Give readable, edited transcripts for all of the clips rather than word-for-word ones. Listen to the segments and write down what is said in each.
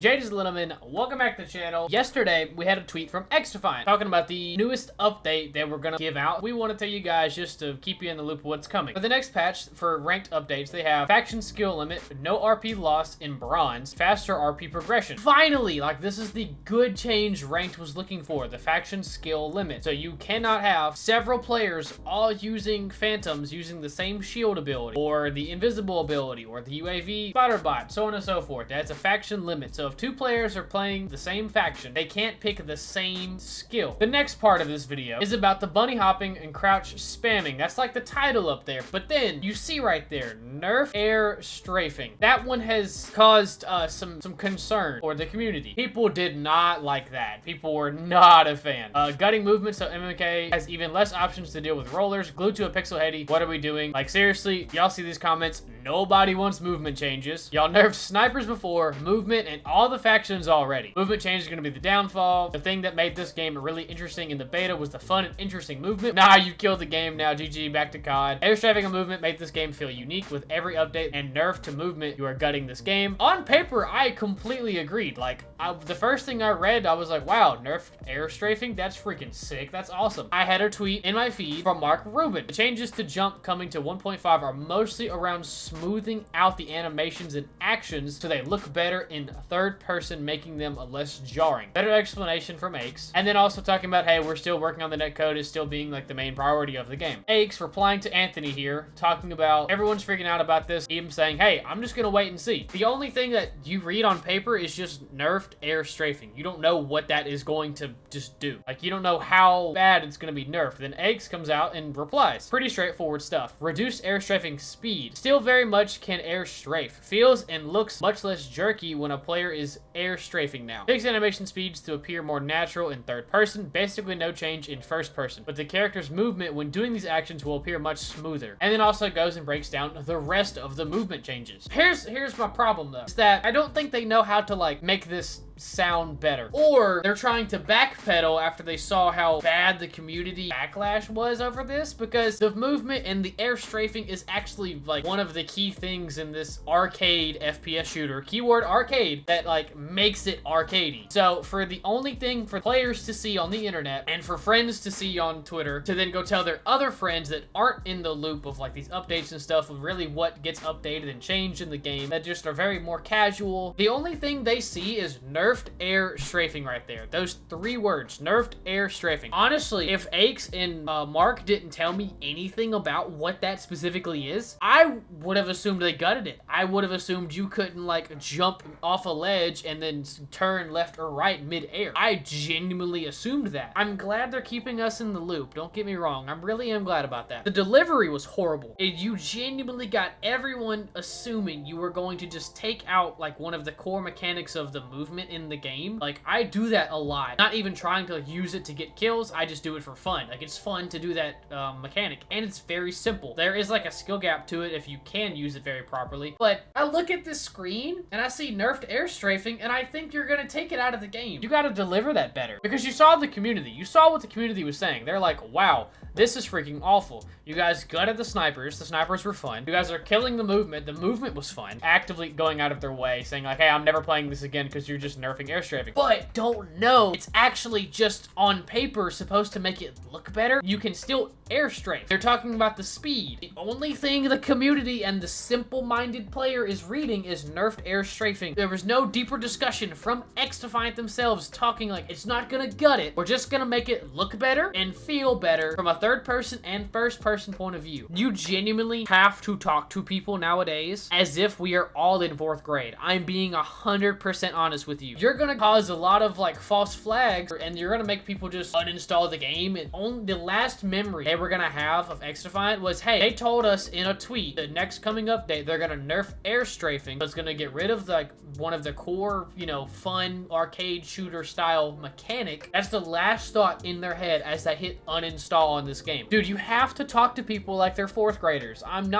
Ladies and gentlemen, welcome back to the channel. Yesterday, we had a tweet from XDefiant talking about the newest update that we're gonna give out. We want to tell you guys just to keep you in the loop of what's coming. For the next patch, for ranked updates, they have faction skill limit, no RP loss in bronze, faster RP progression. Finally, like this is the good change ranked was looking for, the faction skill limit. So you cannot have several players all using phantoms using the same shield ability, or the invisible ability, or the UAV spider bot, so on and so forth. That's a faction limit. So if two players are playing the same faction, they can't pick the same skill. The next part of this video is about the bunny hopping and crouch spamming. That's like the title up there. But then you see right there, nerf air strafing. That one has caused some concern for the community. People did not like that. People were not a fan. Gutting movement, so MMK has even less options to deal with rollers. Glued to a pixel heady. What are we doing? Like seriously, y'all see these comments? Nobody wants movement changes. Y'all nerfed snipers before, movement, and all the factions already. Movement change is going to be the downfall. The thing that made this game really interesting in the beta was the fun and interesting movement. Nah, you killed the game now. GG, back to COD. Air strafing and movement made this game feel unique. With every update and nerf to movement, you are gutting this game. On paper, I completely agreed. Like, the first thing I read, I was like, wow, nerfed air strafing? That's freaking sick. That's awesome. I had a tweet in my feed from Mark Rubin. The changes to jump coming to 1.5 are mostly around smoothing out the animations and actions so they look better in third person, making them less jarring. Better explanation from Aches. And then also talking about, hey, we're still working on the netcode is still being like the main priority of the game. Aches replying to Anthony here, talking about everyone's freaking out about this, even saying, hey, I'm just gonna wait and see. The only thing that you read on paper is just nerfed air strafing. You don't know what that is going to just do. Like, you don't know how bad it's gonna be nerfed. Then Aches comes out and replies. Pretty straightforward stuff. Reduce air strafing speed. Still very much can air strafe. Feels and looks much less jerky when a player is air strafing now. Fix animation speeds to appear more natural in third person. Basically no change in first person, but the character's movement when doing these actions will appear much smoother. And then also goes and breaks down the rest of the movement changes. Here's my problem though, is that I don't think they know how to like make this sound better, or they're trying to backpedal after they saw how bad the community backlash was over this, because the movement and the air strafing is actually like one of the key things in this arcade FPS shooter, keyword arcade, that like makes it arcadey. So for the only thing for players to see on the internet and for friends to see on Twitter to then go tell their other friends that aren't in the loop of like these updates and stuff of really what gets updated and changed in the game, that just are very more casual, the only thing they see is nerfed air strafing right there. Those three words, nerfed air strafing. Honestly, if Aches and Mark didn't tell me anything about what that specifically is, I would have assumed they gutted it. I would have assumed you couldn't like jump off a ledge and then turn left or right mid-air. I genuinely assumed that. I'm glad they're keeping us in the loop. Don't get me wrong. I really am glad about that. The delivery was horrible. You genuinely got everyone assuming you were going to just take out like one of the core mechanics of the movement in the game. Like, I do that a lot. Not even trying to use it to get kills. I just do it for fun. Like, it's fun to do that mechanic, and it's very simple. There is like a skill gap to it if you can use it very properly. But I look at this screen and I see nerfed air strafing, and I think you're gonna take it out of the game. You gotta deliver that better, because you saw the community. You saw what the community was saying. They're like, wow, this is freaking awful. You guys gutted the snipers. The snipers were fun. You guys are killing the movement. The movement was fun. Actively going out of their way, saying like, hey, I'm never playing this again because you're just nerfing air strafing. But don't know it's actually just on paper supposed to make it look better. You can still air strafe. They're talking about the speed. The only thing the community and the simple-minded player is reading is nerfed air strafing. There was no deeper discussion from XDefiant themselves talking like, it's not gonna gut it. We're just gonna make it look better and feel better from a third person and first person point of view. You genuinely have to talk to people nowadays as if we are all in 4th grade. I'm being 100% honest with you. You're gonna cause a lot of like false flags, and you're gonna make people just uninstall the game. And only the last memory they were gonna have of XDefiant was, hey, they told us in a tweet the next coming update they're gonna nerf air strafing. So it's gonna get rid of like one of the core, you know, fun arcade shooter style mechanic. That's the last thought in their head as they hit uninstall on this this game. Dude, you have to talk to people like they're 4th graders. I'm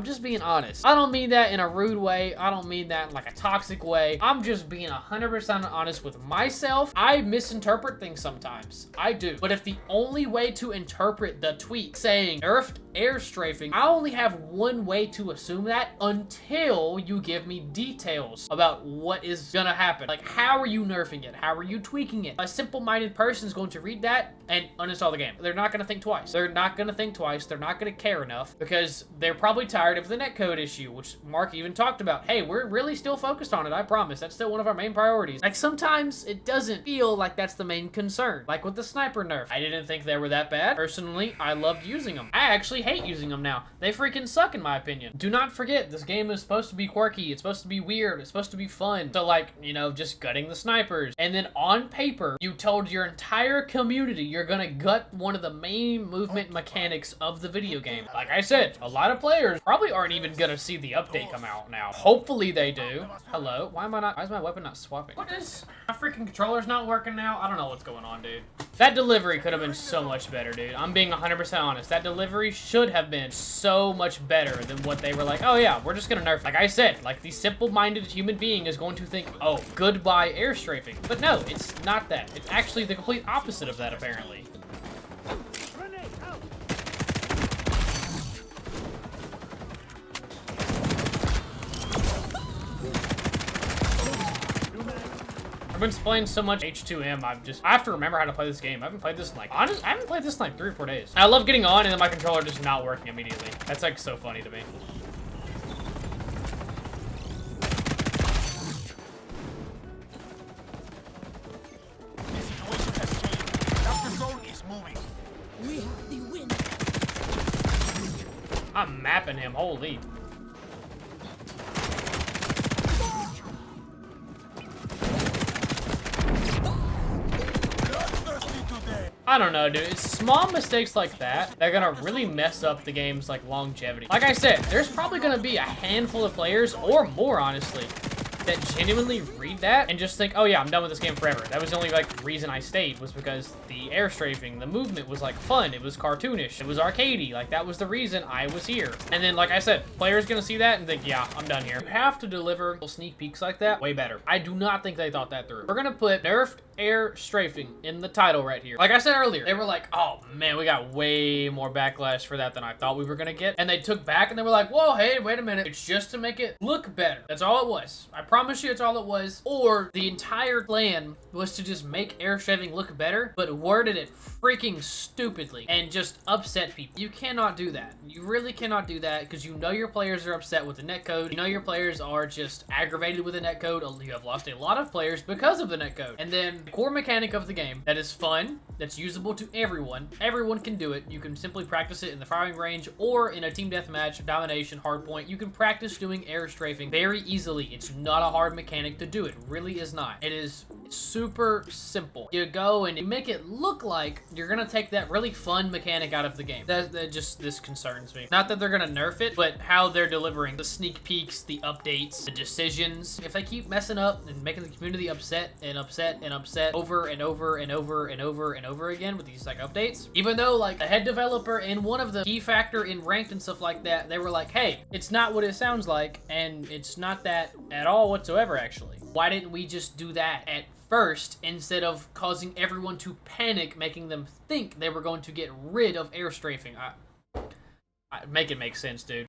just being honest. I don't mean that in a rude way. I don't mean that in like a toxic way. I'm just being 100% honest with myself. I misinterpret things sometimes. I do. But if the only way to interpret the tweet saying nerfed air strafing, I only have one way to assume that until you give me details about what is gonna happen. Like, how are you nerfing it? How are you tweaking it? A simple-minded person is going to read that and uninstall the game. They're not gonna think twice. They're not gonna think twice. They're not gonna care enough because they're probably tired of the netcode issue, which Mark even talked about. Hey, we're really still focused on it, I promise. That's still one of our main priorities. Like, sometimes it doesn't feel like that's the main concern. Like with the sniper nerf. I didn't think they were that bad. Personally, I loved using them. I actually hate using them now. They freaking suck in my opinion. Do not forget, this game is supposed to be quirky. It's supposed to be weird. It's supposed to be fun. So like, you know, just gutting the snipers. And then on paper, you told your entire community you're gonna gut one of the main movement mechanics of the video game. Like I said, a lot of players probably aren't even gonna see the update come out now. Hopefully they do. Hello? Why is my weapon not swapping? What is? My freaking controller's not working now? I don't know what's going on, dude. That delivery could have been so much better, dude. I'm being 100% honest. That delivery should have been so much better than what they were like, oh yeah, we're just gonna nerf. Like I said, like the simple-minded human being is going to think, oh, goodbye air strafing. But no, it's not that. It's actually the complete opposite of that, apparently. I've been playing so much H2M, I have to remember how to play this game. I haven't played this in like, honestly, I haven't played this in like 3 or 4 days. I love getting on and then my controller just not working immediately. That's like so funny to me. The situation has changed. After zone is moving. We have the win. I'm mapping him, holy. I don't know, dude. It's small mistakes like that that are gonna really mess up the game's like longevity. Like I said, there's probably gonna be a handful of players or more, honestly, that genuinely read that and just think, oh yeah, I'm done with this game forever. That was the only like reason I stayed, was because the air strafing, the movement was like fun. It was cartoonish. It was arcadey. Like that was the reason I was here. And then, like I said, players gonna see that and think, yeah, I'm done here. You have to deliver little sneak peeks like that way better. I do not think they thought that through. We're gonna put nerfed air strafing in the title right here. Like I said earlier, they were like, oh man, we got way more backlash for that than I thought we were gonna get. And they took back and they were like, whoa, hey, wait a minute. It's just to make it look better. That's all it was. I promise you that's all it was. Or the entire plan was to just make air strafing look better, but worded it freaking stupidly and just upset people. You cannot do that. You really cannot do that because you know your players are upset with the netcode. You know your players are just aggravated with the netcode. You have lost a lot of players because of the netcode. And then the core mechanic of the game that is fun, that's usable to everyone. Everyone can do it. You can simply practice it in the firing range or in a team deathmatch, domination, hardpoint. You can practice doing air strafing very easily. It's not a hard mechanic to do. It really is not. It is super simple. You go and you make it look like you're gonna take that really fun mechanic out of the game. This concerns me. Not that they're gonna nerf it, but how they're delivering the sneak peeks, the updates, the decisions. If they keep messing up and making the community upset and upset and upset over and over and over and over and over again with these like updates, even though like the head developer and one of the key factor in ranked and stuff like that, they were like, hey, it's not what it sounds like, and it's not that at all whatsoever actually. Why didn't we just do that at first instead of causing everyone to panic, making them think they were going to get rid of air strafing? Make it make sense, dude.